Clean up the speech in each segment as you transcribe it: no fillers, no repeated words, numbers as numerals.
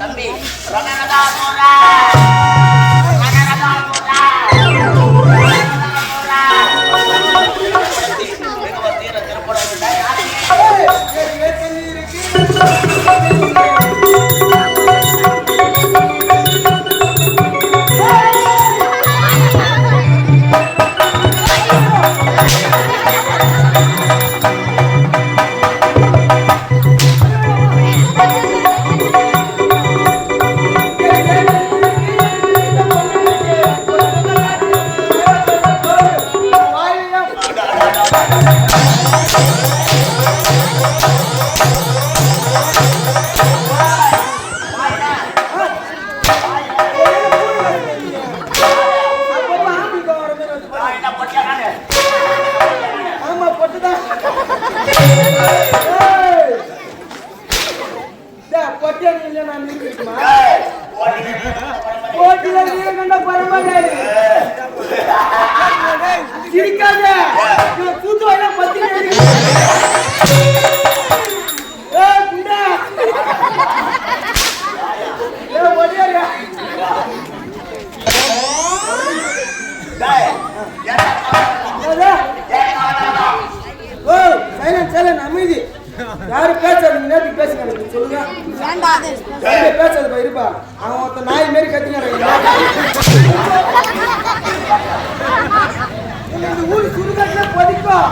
தம்பி அமைதி யாரு பேசாது நேரத்துக்கு பேசுங்க சொல்லுங்க பேசாது இருப்பா அவன் ஒருத்த நாய் மாரி கத்தினாரு ஊர் சுடுகாட்டுல பதிக்கும்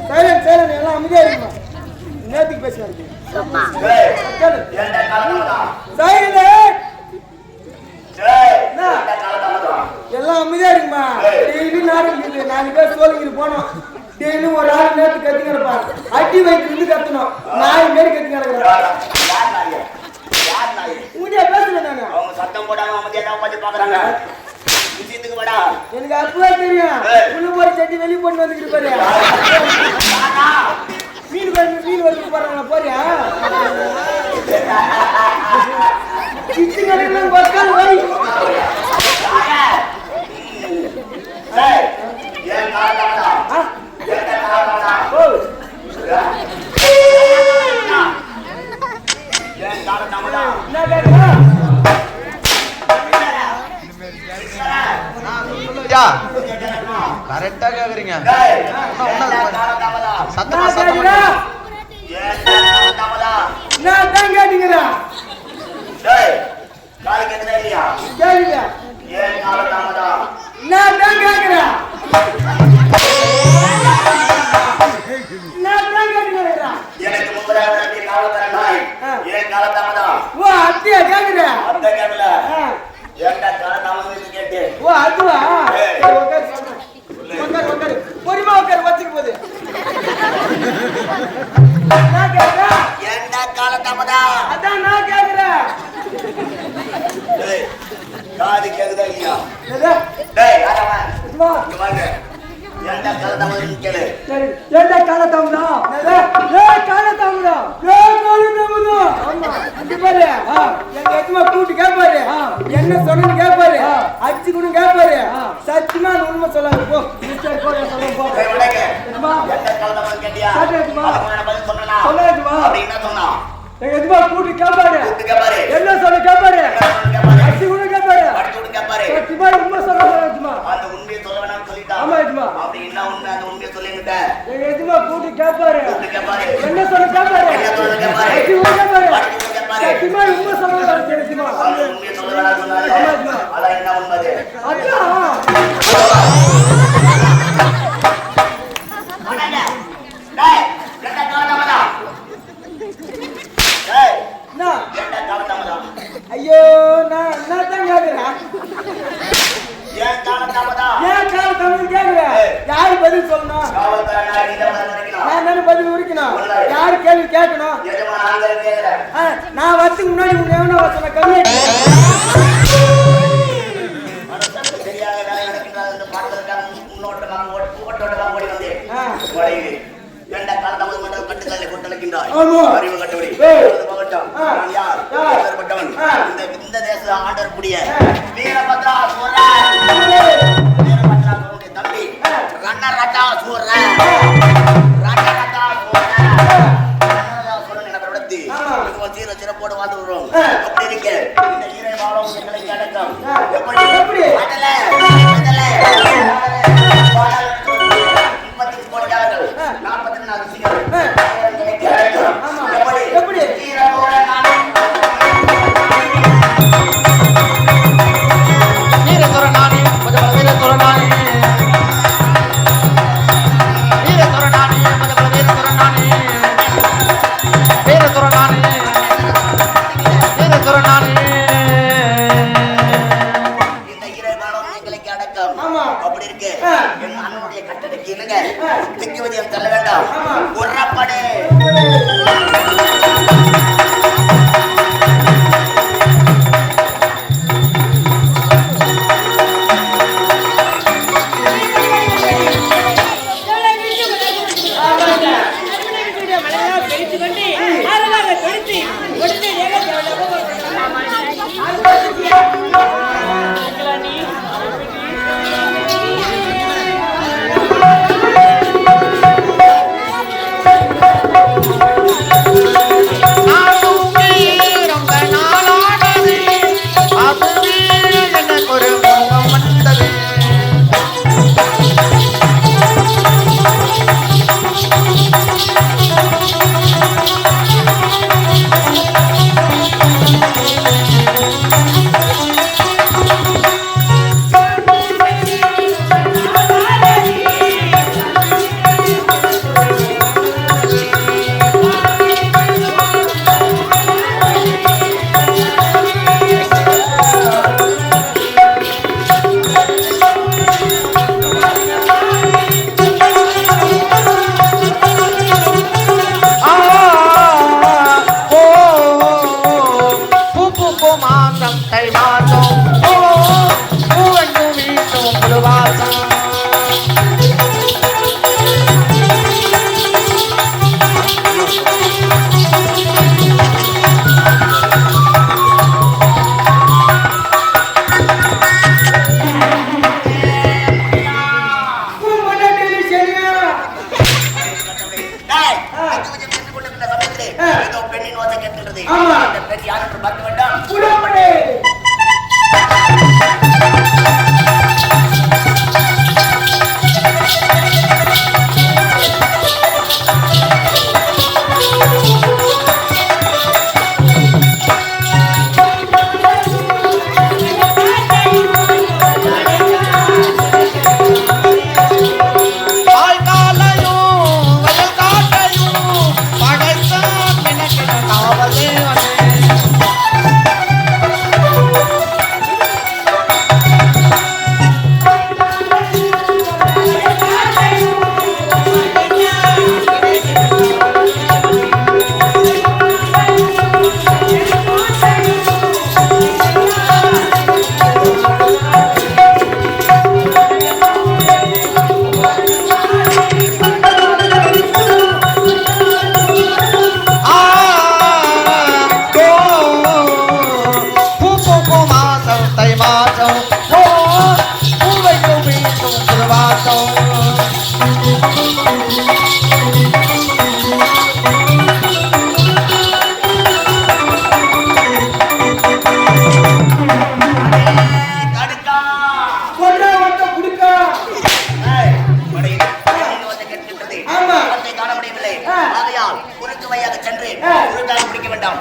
சைலண்ட் சைலண்ட் எல்லாம் அமைதியா இருக்குமா நேரத்துக்கு பேசுங்க எல்லாம் அமைதியா இருக்குமா டெய்லி நாடு 4 பேர் சோழிக்கிட்டு போனோம் டெய்லி ஒரு ஆள் நேரத்துக்கு கத்திங்க இருப்பான் அடி வயிற்று இருந்து கத்தணும் நாய் மாரி கத்திங்க உங்ககிட்ட பேசுறேன் நாங்க அவங்க சத்தம் போடாம அமைதியா உட்காந்து பாக்குறாங்க எனக்கு அப்பவே தெரியும் உள்ள போற சட்டி வெளியே போட்டு வந்துக்கிட்டு பாரு மீன் வந்து போறாங்க போறியா கிச்சு கடையில் உட்காந்து வை கரெக்டா கேக்குறீங்க பொறுமா உட்காரு வச்சுக்கு போது அதான் நான் கேக்குறேன் காது கேக்குதா இல்லையா கூட்டு கேட்பாரு என்ன சொன்னு கேட்பாரு அடிச்சு கூட கேட்பாரு சத்தியமா உண்மை சொல்லாது போ கூட்டு கேட்பாரு என்ன சொல்ல கேட்பாரு அடிச்சு கூட கேட்பாரு சத்தியமா உண்மை சொல்லாதுமா அந்த உண்மையை சொல்ல வேணாம்னு சொல்லிட்டான். ஆமா எஜமா அப்படி என்ன உண்மை அந்த உண்மையை சொல்லிட்ட. எங்க எஜமா கூட்டி கேட்பாரு. என்ன சொல்ல கேட்பாரு. அடி ஊர் கேட்பாரு. சத்தியமா உண்மை சொல்றாரு எஜமா. அந்த உண்மையை சொல்ல வேணாம்னு சொன்னாரு. ஆமா எஜமா. அத என்ன உண்மை அது? அண்ணா. டேய் என்ன காரணமாடா? டேய் நான் என்ன காரணமாடா? ஐயோ நான் தான் கேக்குறேன். ஏன் காரணமாடா? ஏன் காரணம் கேக்குறேன். யாரு பதில் சொல்லணும்? காவல்கார நான் இத வரைக்கணும். நான் என்ன பதில் உரிக்கணும்? யாரு கேள்வி கேட்கணும்? எஜமா நான் கேக்குறேன். நான் வரதுக்கு முன்னாடி உன்னை எவனோ சொன்ன கம்மி சரியாக வேலை நடக்கின்றது. இந்த பாடலுக்காக முன்னோட்ட நான் ஓட்டோட தான் ஓடி வந்தேன். ஓடி எந்த காரணமாக மட்டும் கட்டுக்கல்லை கொட்டளிக்கின்றாய். அறிவு கட்டுபடி நான் யார் ஏற்பட்டவன். இந்த தேச ஆண்டக்கூடிய வீரபத்ரா சூரன். வீரபத்ரா சூரனுடைய தம்பி ரன்னரட்டா சூரன். ரன்னரட்டா சூரன் அப்படி இருக்கு என் அண்ணனுடைய கட்டளைக்கு என்னங்க திக்குவதியம் தள்ள வேண்டாம் உறப்படே ஆகையால் குறுக்கு வையாக சென்று குறுக்காக பிடிக்க வேண்டாம்.